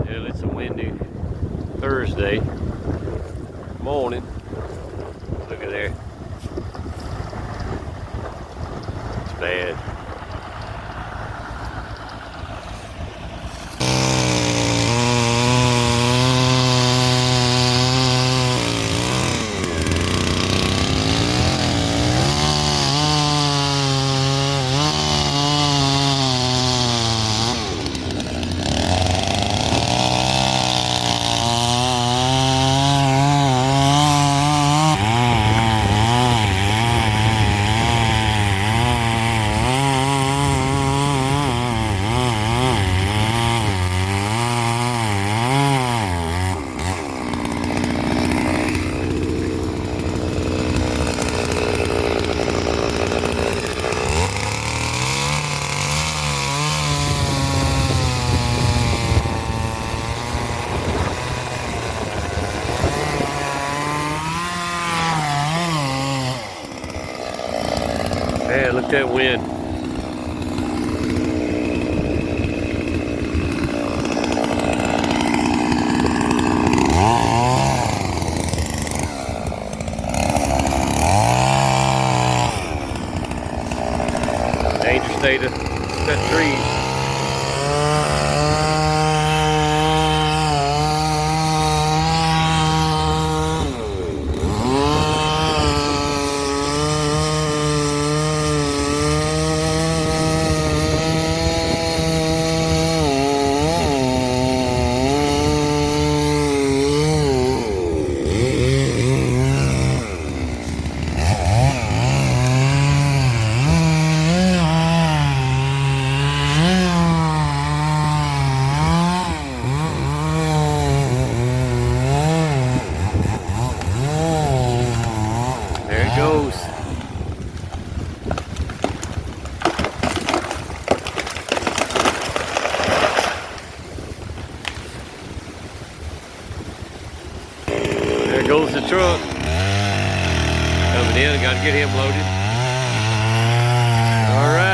Well, it's a windy Thursday morning. Look at there. It's bad. Man, look at that wind. Danger state of cut trees. There it goes. There goes the truck. Coming in, I gotta get him loaded. All right.